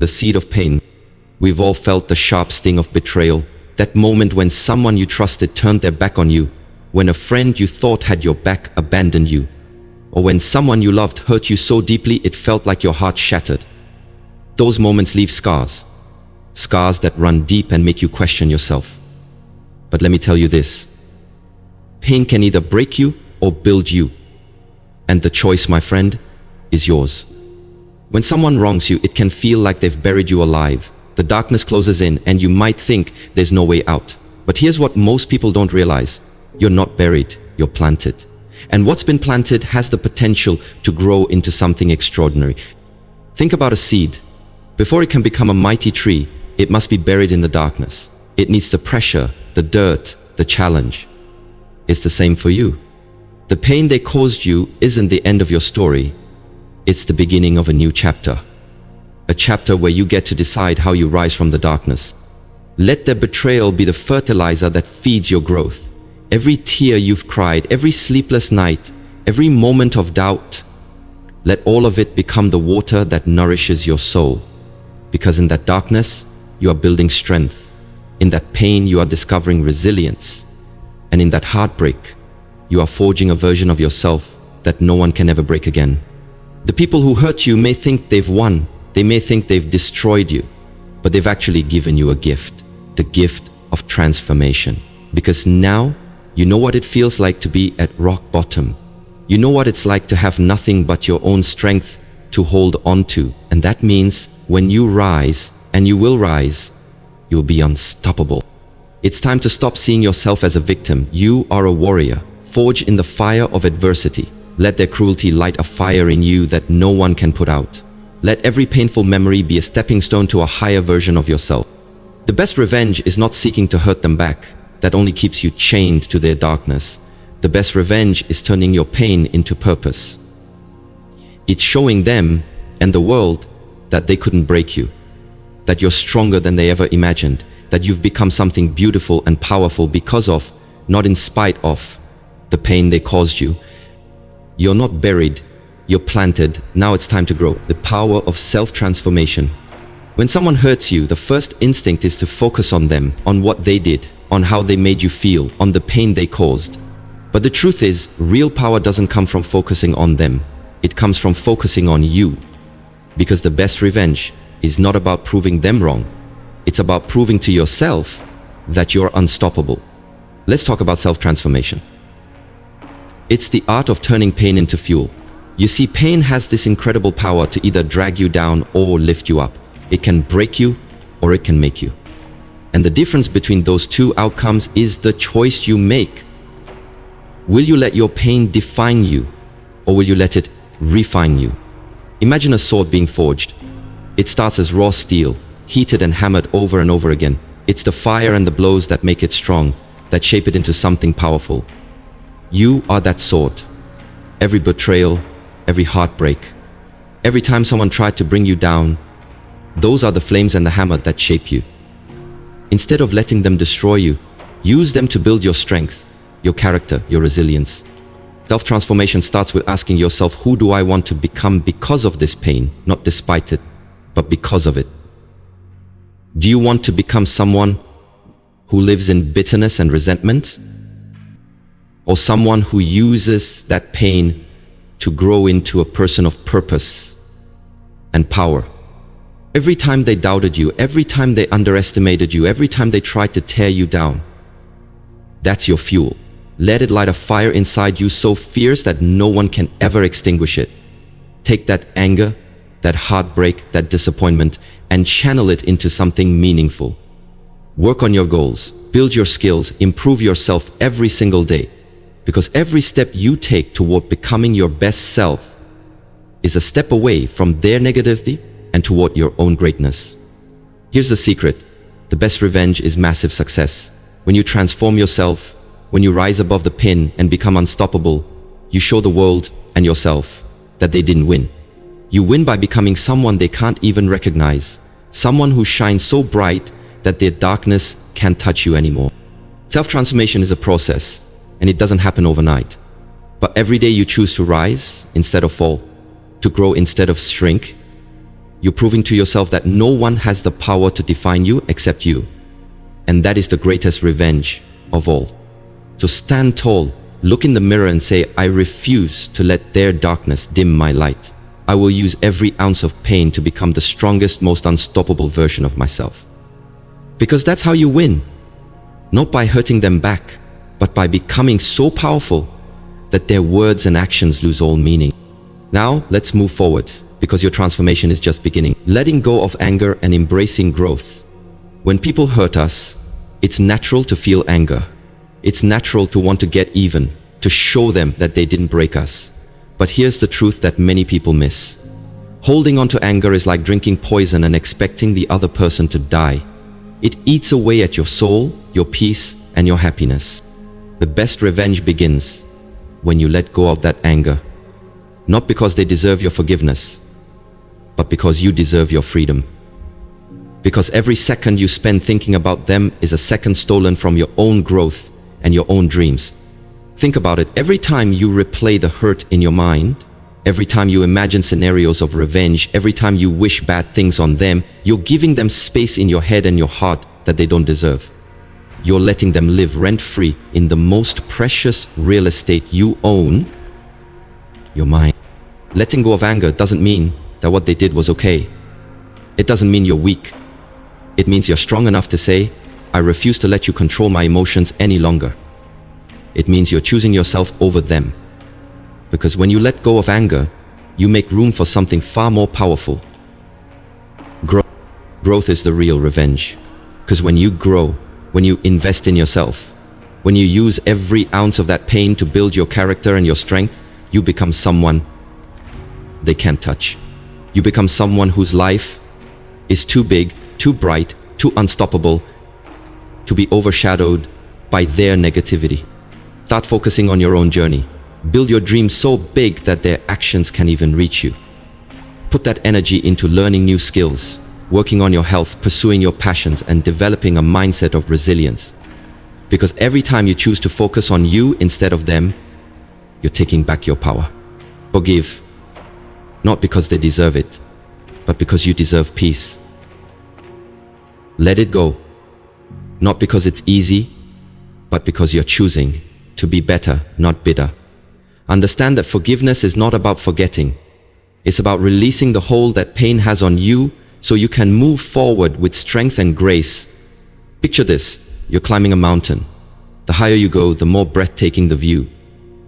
the seed of pain. We've all felt the sharp sting of betrayal, that moment when someone you trusted turned their back on you, when a friend you thought had your back abandoned you, or when someone you loved hurt you so deeply it felt like your heart shattered. Those moments leave scars, scars that run deep and make you question yourself. But let me tell you this, pain can either break you or build you, and the choice, my friend, is yours. When someone wrongs you, it can feel like they've buried you alive. The darkness closes in and you might think there's no way out. But here's what most people don't realize. You're not buried, you're planted. And what's been planted has the potential to grow into something extraordinary. Think about a seed. Before it can become a mighty tree, it must be buried in the darkness. It needs the pressure, the dirt, the challenge. It's the same for you. The pain they caused you isn't the end of your story. It's the beginning of a new chapter. A chapter where you get to decide how you rise from the darkness. Let their betrayal be the fertilizer that feeds your growth. Every tear you've cried, every sleepless night, every moment of doubt, let all of it become the water that nourishes your soul. Because in that darkness, you are building strength. In that pain, you are discovering resilience. And in that heartbreak, you are forging a version of yourself that no one can ever break again. The people who hurt you may think they've won, they may think they've destroyed you, but they've actually given you a gift, the gift of transformation. Because now, you know what it feels like to be at rock bottom. You know what it's like to have nothing but your own strength to hold on to. And that means when you rise, and you will rise, you'll be unstoppable. It's time to stop seeing yourself as a victim. You are a warrior, forged in the fire of adversity. Let their cruelty light a fire in you that no one can put out. Let every painful memory be a stepping stone to a higher version of yourself. The best revenge is not seeking to hurt them back. That only keeps you chained to their darkness. The best revenge is turning your pain into purpose. It's showing them and the world that they couldn't break you, that you're stronger than they ever imagined, that you've become something beautiful and powerful because of, not in spite of, the pain they caused you. You're not buried, you're planted. Now it's time to grow. The power of self-transformation. When someone hurts you, the first instinct is to focus on them, on what they did, on how they made you feel, on the pain they caused. But the truth is, real power doesn't come from focusing on them. It comes from focusing on you. Because the best revenge is not about proving them wrong. It's about proving to yourself that you're unstoppable. Let's talk about self-transformation. It's the art of turning pain into fuel. You see, pain has this incredible power to either drag you down or lift you up. It can break you or it can make you. And the difference between those two outcomes is the choice you make. Will you let your pain define you, or will you let it refine you? Imagine a sword being forged. It starts as raw steel, heated and hammered over and over again. It's the fire and the blows that make it strong, that shape it into something powerful. You are that sword. Every betrayal, every heartbreak, every time someone tried to bring you down, those are the flames and the hammer that shape you. Instead of letting them destroy you, use them to build your strength, your character, your resilience. Self-transformation starts with asking yourself, who do I want to become because of this pain? Not despite it, but because of it. Do you want to become someone who lives in bitterness and resentment? Or someone who uses that pain to grow into a person of purpose and power? Every time they doubted you, every time they underestimated you, every time they tried to tear you down, that's your fuel. Let it light a fire inside you so fierce that no one can ever extinguish it. Take that anger, that heartbreak, that disappointment, and channel it into something meaningful. Work on your goals, build your skills, improve yourself every single day. Because every step you take toward becoming your best self is a step away from their negativity and toward your own greatness. Here's the secret. The best revenge is massive success. When you transform yourself, when you rise above the pain and become unstoppable, you show the world and yourself that they didn't win. You win by becoming someone they can't even recognize, someone who shines so bright that their darkness can't touch you anymore. Self-transformation is a process, and it doesn't happen overnight. But every day you choose to rise instead of fall, to grow instead of shrink, You're proving to yourself that no one has the power to define you except you. And that is the greatest revenge of all. So stand tall, look in the mirror and say, I refuse to let their darkness dim my light. I will use every ounce of pain to become the strongest, most unstoppable version of myself. Because that's how you win. Not by hurting them back, but by becoming so powerful that their words and actions lose all meaning. Now, let's move forward, because your transformation is just beginning. Letting go of anger and embracing growth. When people hurt us, it's natural to feel anger. It's natural to want to get even, to show them that they didn't break us. But here's the truth that many people miss. Holding on to anger is like drinking poison and expecting the other person to die. It eats away at your soul, your peace, and your happiness. The best revenge begins when you let go of that anger. Not because they deserve your forgiveness, but because you deserve your freedom. Because every second you spend thinking about them is a second stolen from your own growth and your own dreams. Think about it. Every time you replay the hurt in your mind, every time you imagine scenarios of revenge, every time you wish bad things on them, you're giving them space in your head and your heart that they don't deserve. You're letting them live rent-free in the most precious real estate you own, your mind. Letting go of anger doesn't mean that what they did was okay. It doesn't mean you're weak. It means you're strong enough to say, I refuse to let you control my emotions any longer. It means you're choosing yourself over them. Because when you let go of anger, you make room for something far more powerful. Growth is the real revenge. Because when you grow, when you invest in yourself, when you use every ounce of that pain to build your character and your strength, you become someone they can't touch. You become someone whose life is too big, too bright, too unstoppable to be overshadowed by their negativity. Start focusing on your own journey. Build your dreams so big that their actions can even reach you. Put that energy into learning new skills, working on your health, pursuing your passions, and developing a mindset of resilience. Because every time you choose to focus on you instead of them, you're taking back your power. Forgive, not because they deserve it, but because you deserve peace. Let it go, not because it's easy, but because you're choosing to be better, not bitter. Understand that forgiveness is not about forgetting. It's about releasing the hold that pain has on you so you can move forward with strength and grace. Picture this, you're climbing a mountain. The higher you go, the more breathtaking the view.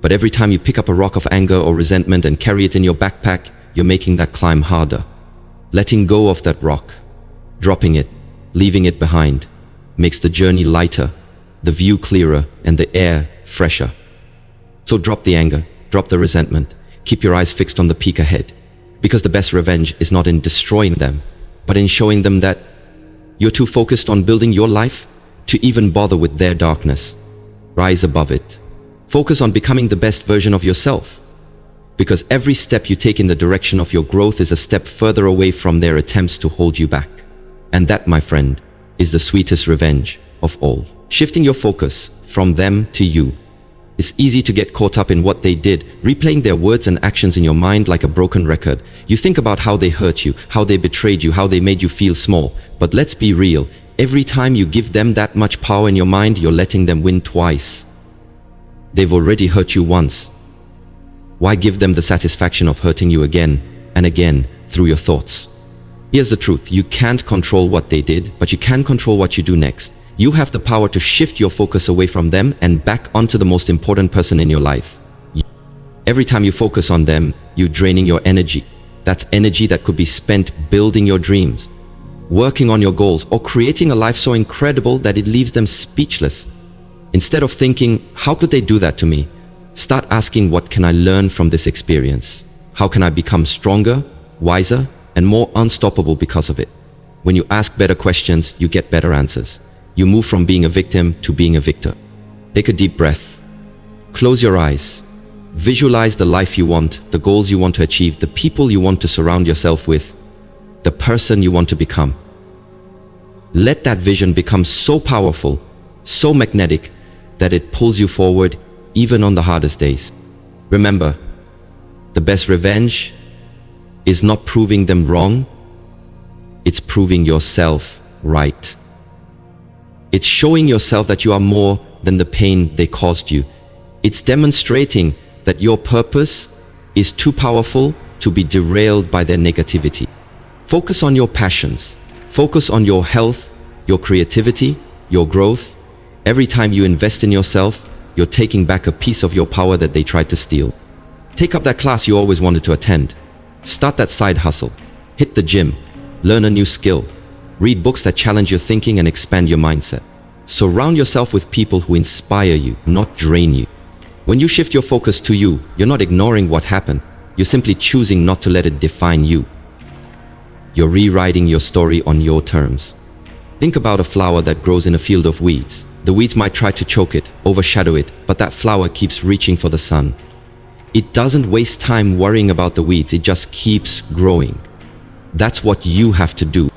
But every time you pick up a rock of anger or resentment and carry it in your backpack, you're making that climb harder. Letting go of that rock, dropping it, leaving it behind, makes the journey lighter, the view clearer, and the air fresher. So drop the anger, drop the resentment, keep your eyes fixed on the peak ahead. Because the best revenge is not in destroying them, but in showing them that you're too focused on building your life to even bother with their darkness. Rise above it. Focus on becoming the best version of yourself. Because every step you take in the direction of your growth is a step further away from their attempts to hold you back. And that, my friend, is the sweetest revenge of all. Shifting your focus from them to you. It's easy to get caught up in what they did, replaying their words and actions in your mind like a broken record. You think about how they hurt you, how they betrayed you, how they made you feel small. But let's be real, every time you give them that much power in your mind, you're letting them win twice. They've already hurt you once. Why give them the satisfaction of hurting you again and again through your thoughts? Here's the truth, you can't control what they did, but you can control what you do next. You have the power to shift your focus away from them and back onto the most important person in your life. Every time you focus on them, you're draining your energy. That's energy that could be spent building your dreams, working on your goals, or creating a life so incredible that it leaves them speechless. Instead of thinking, how could they do that to me? Start asking, what can I learn from this experience? How can I become stronger, wiser, and more unstoppable because of it? When you ask better questions, you get better answers. You move from being a victim to being a victor. Take a deep breath. Close your eyes. Visualize the life you want, the goals you want to achieve, the people you want to surround yourself with, the person you want to become. Let that vision become so powerful, so magnetic, that it pulls you forward even on the hardest days. Remember, the best revenge is not proving them wrong, It's proving yourself right. It's showing yourself that you are more than the pain they caused you. It's demonstrating that your purpose is too powerful to be derailed by their negativity. Focus on your passions. Focus on your health, your creativity, your growth. Every time you invest in yourself, you're taking back a piece of your power that they tried to steal. Take up that class you always wanted to attend. Start that side hustle. Hit the gym. Learn a new skill. Read books that challenge your thinking and expand your mindset. Surround yourself with people who inspire you, not drain you. When you shift your focus to you, you're not ignoring what happened. You're simply choosing not to let it define you. You're rewriting your story on your terms. Think about a flower that grows in a field of weeds. The weeds might try to choke it, overshadow it, but that flower keeps reaching for the sun. It doesn't waste time worrying about the weeds, it just keeps growing. That's what you have to do.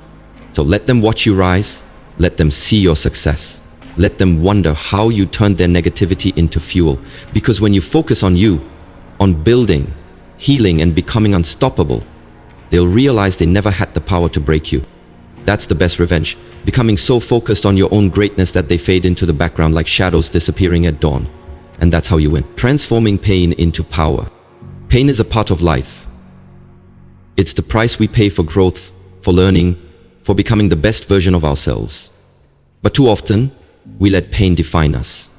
So let them watch you rise, let them see your success. Let them wonder how you turned their negativity into fuel. Because when you focus on you, on building, healing, and becoming unstoppable, they'll realize they never had the power to break you. That's the best revenge, becoming so focused on your own greatness that they fade into the background like shadows disappearing at dawn. And that's how you win. Transforming pain into power. Pain is a part of life. It's the price we pay for growth, for learning, for becoming the best version of ourselves. But too often, we let pain define us.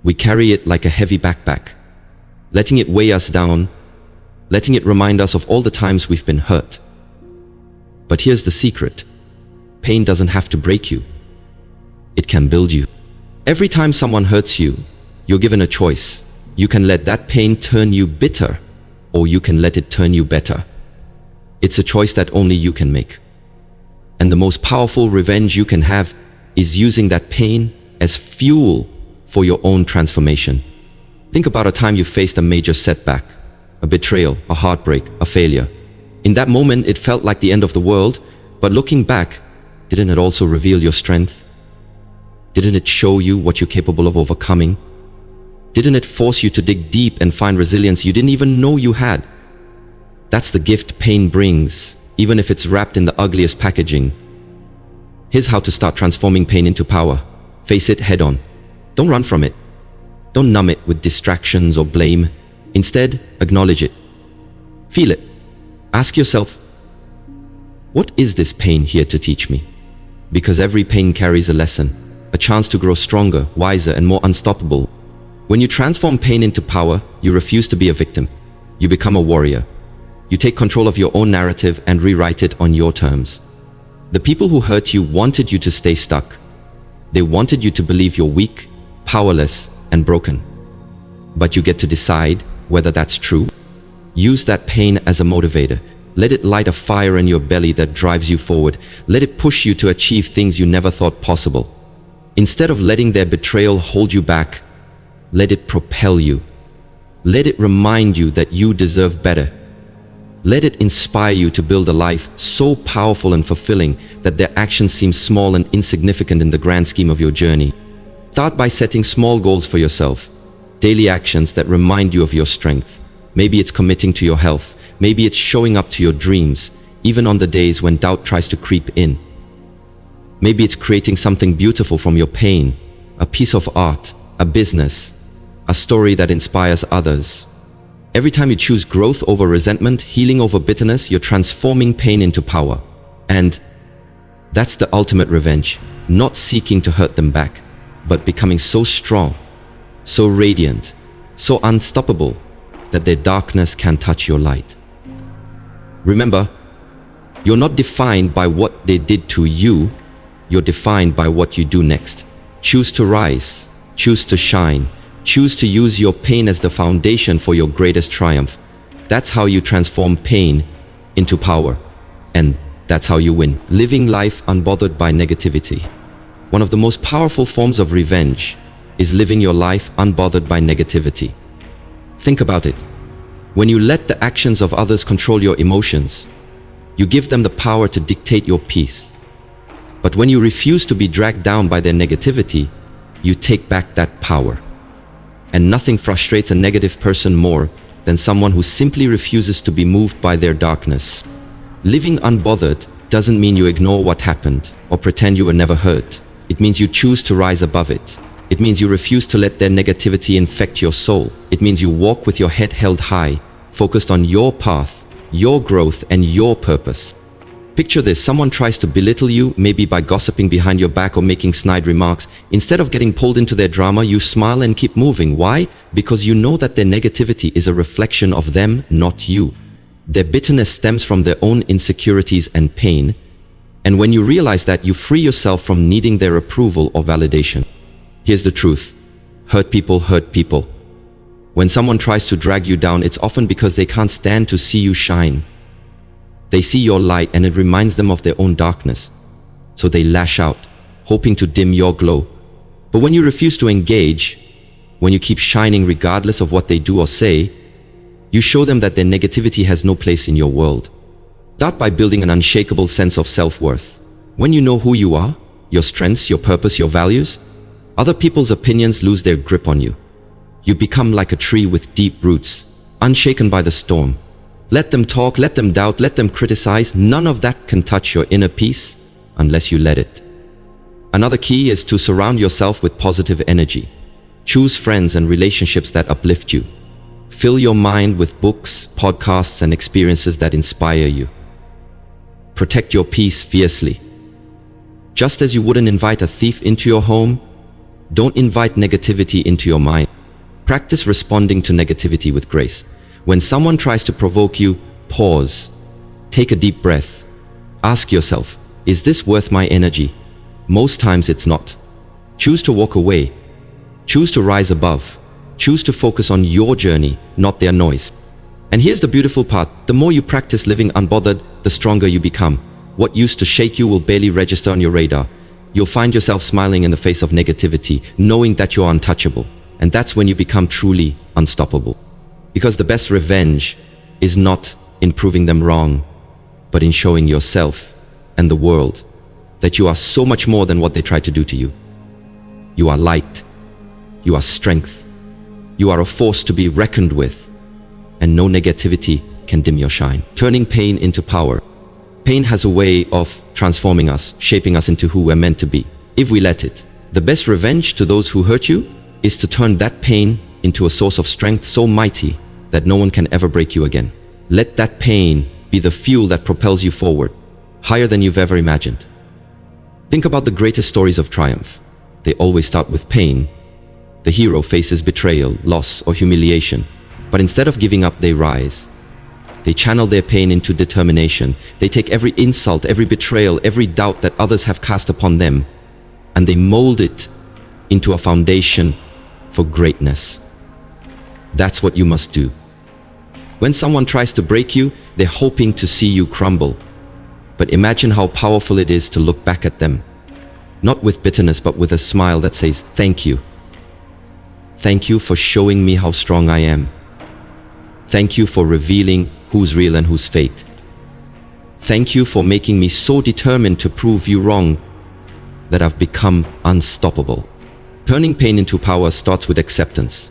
We carry it like a heavy backpack, letting it weigh us down, letting it remind us of all the times we've been hurt. But here's the secret. Pain doesn't have to break you. It can build you. Every time someone hurts you, you're given a choice. You can let that pain turn you bitter, or you can let it turn you better. It's a choice that only you can make. And the most powerful revenge you can have is using that pain as fuel for your own transformation. Think about a time you faced a major setback, a betrayal, a heartbreak, a failure. In that moment, it felt like the end of the world, but looking back, didn't it also reveal your strength? Didn't it show you what you're capable of overcoming? Didn't it force you to dig deep and find resilience you didn't even know you had? That's the gift pain brings, even if it's wrapped in the ugliest packaging. Here's how to start transforming pain into power. Face it head on. Don't run from it. Don't numb it with distractions or blame. Instead, acknowledge it. Feel it. Ask yourself, what is this pain here to teach me? Because every pain carries a lesson, a chance to grow stronger, wiser, and more unstoppable. When you transform pain into power, you refuse to be a victim. You become a warrior. You take control of your own narrative and rewrite it on your terms. The people who hurt you wanted you to stay stuck. They wanted you to believe you're weak, powerless, and broken. But you get to decide whether that's true. Use that pain as a motivator. Let it light a fire in your belly that drives you forward. Let it push you to achieve things you never thought possible. Instead of letting their betrayal hold you back, let it propel you. Let it remind you that you deserve better. Let it inspire you to build a life so powerful and fulfilling that their actions seem small and insignificant in the grand scheme of your journey. Start by setting small goals for yourself. Daily actions that remind you of your strength. Maybe it's committing to your health. Maybe it's showing up to your dreams, even on the days when doubt tries to creep in. Maybe it's creating something beautiful from your pain, a piece of art, a business, a story that inspires others. Every time you choose growth over resentment, healing over bitterness, you're transforming pain into power. And that's the ultimate revenge, not seeking to hurt them back, but becoming so strong, so radiant, so unstoppable that their darkness can touch your light. Remember, you're not defined by what they did to you, you're defined by what you do next. Choose to rise, choose to shine, choose to use your pain as the foundation for your greatest triumph. That's how you transform pain into power. And that's how you win. Living life unbothered by negativity. One of the most powerful forms of revenge is living your life unbothered by negativity. Think about it. When you let the actions of others control your emotions, you give them the power to dictate your peace. But when you refuse to be dragged down by their negativity, you take back that power. And nothing frustrates a negative person more than someone who simply refuses to be moved by their darkness. Living unbothered doesn't mean you ignore what happened or pretend you were never hurt. It means you choose to rise above it. It means you refuse to let their negativity infect your soul. It means you walk with your head held high, focused on your path, your growth, and your purpose. Picture this: someone tries to belittle you, maybe by gossiping behind your back or making snide remarks. Instead of getting pulled into their drama, you smile and keep moving. Why? Because you know that their negativity is a reflection of them, not you. Their bitterness stems from their own insecurities and pain. And when you realize that, you free yourself from needing their approval or validation. Here's the truth: hurt people hurt people. When someone tries to drag you down, it's often because they can't stand to see you shine. They see your light and it reminds them of their own darkness. So they lash out, hoping to dim your glow. But when you refuse to engage, when you keep shining regardless of what they do or say, you show them that their negativity has no place in your world. Start by building an unshakable sense of self-worth. When you know who you are, your strengths, your purpose, your values, other people's opinions lose their grip on you. You become like a tree with deep roots, unshaken by the storm. Let them talk, let them doubt, let them criticize. None of that can touch your inner peace unless you let it. Another key is to surround yourself with positive energy. Choose friends and relationships that uplift you. Fill your mind with books, podcasts, and experiences that inspire you. Protect your peace fiercely. Just as you wouldn't invite a thief into your home, don't invite negativity into your mind. Practice responding to negativity with grace. When someone tries to provoke you, pause. Take a deep breath. Ask yourself, is this worth my energy? Most times it's not. Choose to walk away. Choose to rise above. Choose to focus on your journey, not their noise. And here's the beautiful part: the more you practice living unbothered, the stronger you become. What used to shake you will barely register on your radar. You'll find yourself smiling in the face of negativity, knowing that you're untouchable. And that's when you become truly unstoppable. Because the best revenge is not in proving them wrong, but in showing yourself and the world that you are so much more than what they tried to do to you. You are light. You are strength. You are a force to be reckoned with. And no negativity can dim your shine. Turning pain into power. Pain has a way of transforming us, shaping us into who we're meant to be, if we let it. The best revenge to those who hurt you is to turn that pain into a source of strength so mighty that no one can ever break you again. Let that pain be the fuel that propels you forward, higher than you've ever imagined. Think about the greatest stories of triumph. They always start with pain. The hero faces betrayal, loss, or humiliation, but instead of giving up, they rise. They channel their pain into determination. They take every insult, every betrayal, every doubt that others have cast upon them, and they mold it into a foundation for greatness. That's what you must do. When someone tries to break you, they're hoping to see you crumble. But imagine how powerful it is to look back at them, not with bitterness, but with a smile that says, "Thank you. Thank you for showing me how strong I am. Thank you for revealing who's real and who's fake. Thank you for making me so determined to prove you wrong that I've become unstoppable." Turning pain into power starts with acceptance.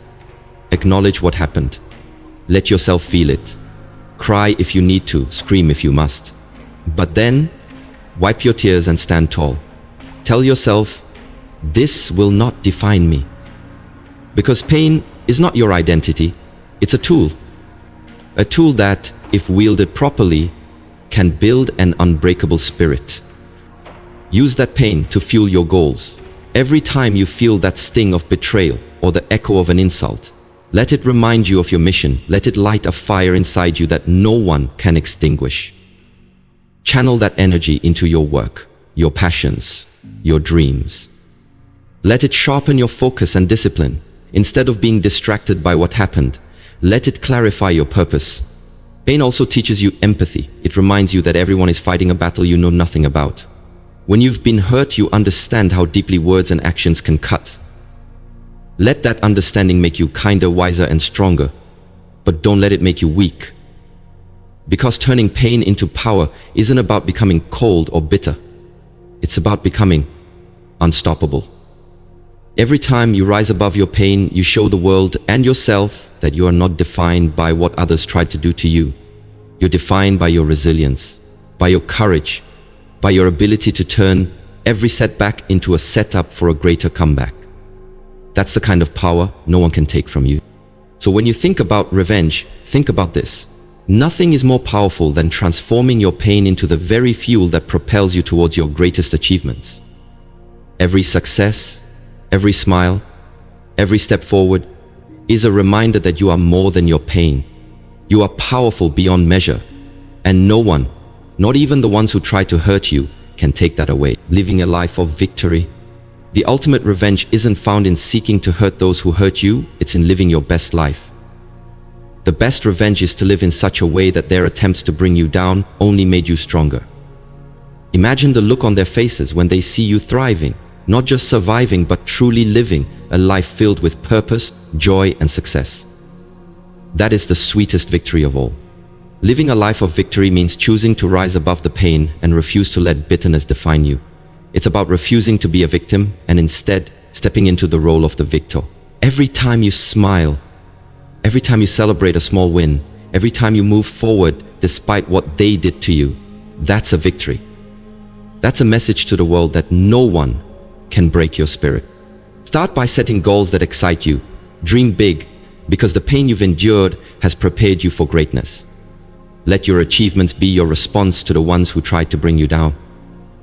Acknowledge what happened. Let yourself feel it. Cry if you need to, scream if you must. But then, wipe your tears and stand tall. Tell yourself, this will not define me. Because pain is not your identity, it's a tool. A tool that, if wielded properly, can build an unbreakable spirit. Use that pain to fuel your goals. Every time you feel that sting of betrayal or the echo of an insult, let it remind you of your mission. Let it light a fire inside you that no one can extinguish. Channel that energy into your work, your passions, your dreams. Let it sharpen your focus and discipline. Instead of being distracted by what happened, let it clarify your purpose. Pain also teaches you empathy. It reminds you that everyone is fighting a battle you know nothing about. When you've been hurt, you understand how deeply words and actions can cut. Let that understanding make you kinder, wiser, and stronger, but don't let it make you weak. Because turning pain into power isn't about becoming cold or bitter. It's about becoming unstoppable. Every time you rise above your pain, you show the world and yourself that you are not defined by what others tried to do to you. You're defined by your resilience, by your courage, by your ability to turn every setback into a setup for a greater comeback. That's the kind of power no one can take from you. So when you think about revenge, think about this. Nothing is more powerful than transforming your pain into the very fuel that propels you towards your greatest achievements. Every success, every smile, every step forward is a reminder that you are more than your pain. You are powerful beyond measure, and no one, not even the ones who try to hurt you, can take that away. Living a life of victory. The ultimate revenge isn't found in seeking to hurt those who hurt you, it's in living your best life. The best revenge is to live in such a way that their attempts to bring you down only made you stronger. Imagine the look on their faces when they see you thriving, not just surviving but truly living a life filled with purpose, joy, and success. That is the sweetest victory of all. Living a life of victory means choosing to rise above the pain and refuse to let bitterness define you. It's about refusing to be a victim and instead stepping into the role of the victor. Every time you smile, every time you celebrate a small win, every time you move forward despite what they did to you, that's a victory. That's a message to the world that no one can break your spirit. Start by setting goals that excite you. Dream big, because the pain you've endured has prepared you for greatness. Let your achievements be your response to the ones who tried to bring you down.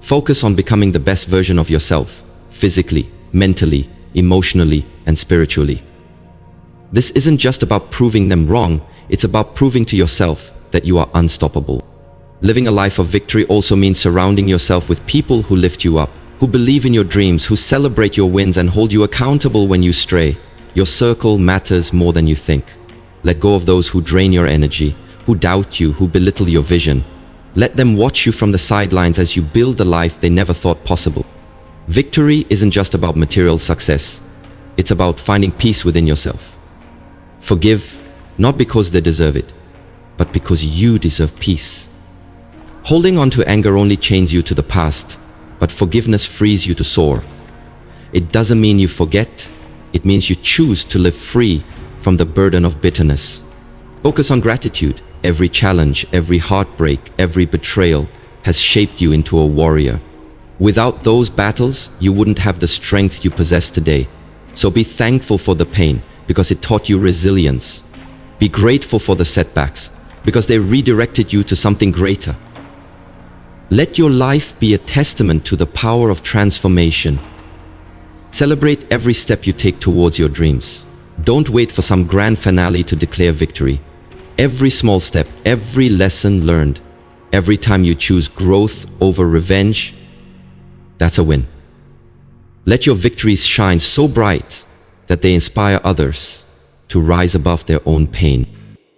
Focus on becoming the best version of yourself, physically, mentally, emotionally, and spiritually. This isn't just about proving them wrong, it's about proving to yourself that you are unstoppable. Living a life of victory also means surrounding yourself with people who lift you up, who believe in your dreams, who celebrate your wins and hold you accountable when you stray. Your circle matters more than you think. Let go of those who drain your energy, who doubt you, who belittle your vision. Let them watch you from the sidelines as you build the life they never thought possible. Victory isn't just about material success. It's about finding peace within yourself. Forgive, not because they deserve it, but because you deserve peace. Holding on to anger only chains you to the past, but forgiveness frees you to soar. It doesn't mean you forget, it means you choose to live free from the burden of bitterness. Focus on gratitude. Every challenge, every heartbreak, every betrayal has shaped you into a warrior. Without those battles, you wouldn't have the strength you possess today. So be thankful for the pain, because it taught you resilience. Be grateful for the setbacks, because they redirected you to something greater. Let your life be a testament to the power of transformation. Celebrate every step you take towards your dreams. Don't wait for some grand finale to declare victory. Every small step, every lesson learned, every time you choose growth over revenge, that's a win. Let your victories shine so bright that they inspire others to rise above their own pain.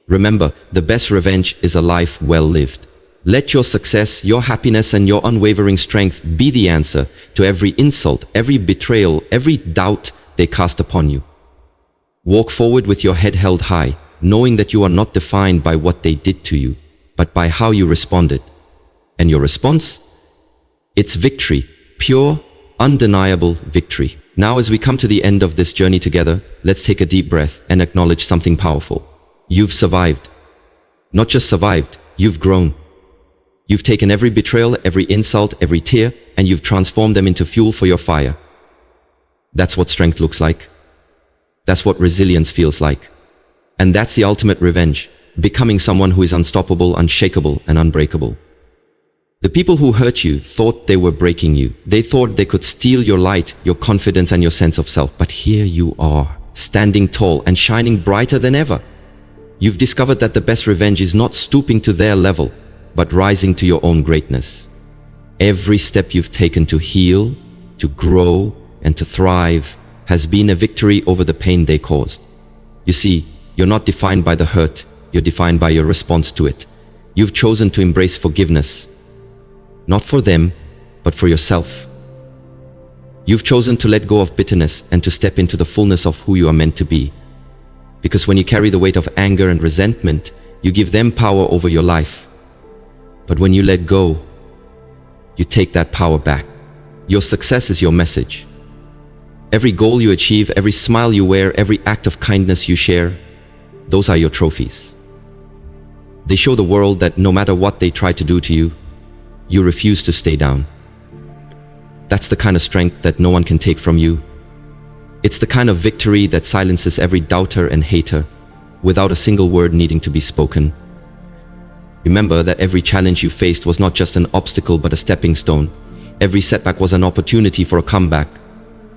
Remember, the best revenge is a life well lived. Let your success, your happiness, and your unwavering strength be the answer to every insult, every betrayal, every doubt they cast upon you. Walk forward with your head held high, knowing that you are not defined by what they did to you, but by how you responded. And your response? It's victory, pure, undeniable victory. Now, as we come to the end of this journey together, let's take a deep breath and acknowledge something powerful. You've survived. Not just survived, you've grown. You've taken every betrayal, every insult, every tear, and you've transformed them into fuel for your fire. That's what strength looks like. That's what resilience feels like. And that's the ultimate revenge, becoming someone who is unstoppable, unshakable, and unbreakable. The people who hurt you thought they were breaking you. They thought they could steal your light, your confidence, and your sense of self. But here you are, standing tall and shining brighter than ever. You've discovered that the best revenge is not stooping to their level, but rising to your own greatness. Every step you've taken to heal, to grow, and to thrive has been a victory over the pain they caused. You see, you're not defined by the hurt, you're defined by your response to it. You've chosen to embrace forgiveness, not for them, but for yourself. You've chosen to let go of bitterness and to step into the fullness of who you are meant to be. Because when you carry the weight of anger and resentment, you give them power over your life. But when you let go, you take that power back. Your success is your message. Every goal you achieve, every smile you wear, every act of kindness you share, those are your trophies. They show the world that no matter what they try to do to you, You refuse to stay down. That's the kind of strength that no one can take from you. It's the kind of victory that silences every doubter and hater without a single word needing to be spoken. Remember that every challenge you faced was not just an obstacle but a stepping stone. Every setback was an opportunity for a comeback.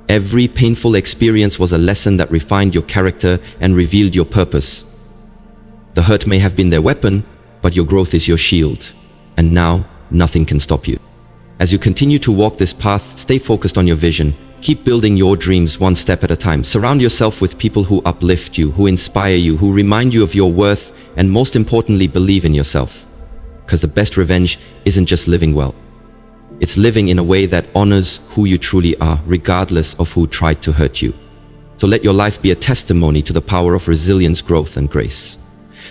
Every painful experience was a lesson that refined your character and revealed your purpose. The hurt may have been their weapon, but your growth is your shield. And now, nothing can stop you. As you continue to walk this path, stay focused on your vision. Keep building your dreams one step at a time. Surround yourself with people who uplift you, who inspire you, who remind you of your worth, and most importantly, believe in yourself. Because the best revenge isn't just living well. It's living in a way that honors who you truly are, regardless of who tried to hurt you. So let your life be a testimony to the power of resilience, growth, and grace.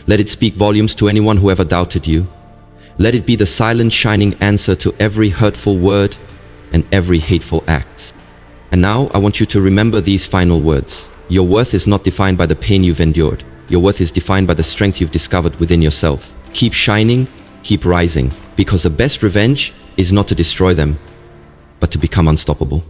Let it speak volumes to anyone who ever doubted you. Let it be the silent, shining answer to every hurtful word and every hateful act. And now I want you to remember these final words. Your worth is not defined by the pain you've endured. Your worth is defined by the strength you've discovered within yourself. Keep shining, keep rising, because the best revenge is not to destroy them, but to become unstoppable.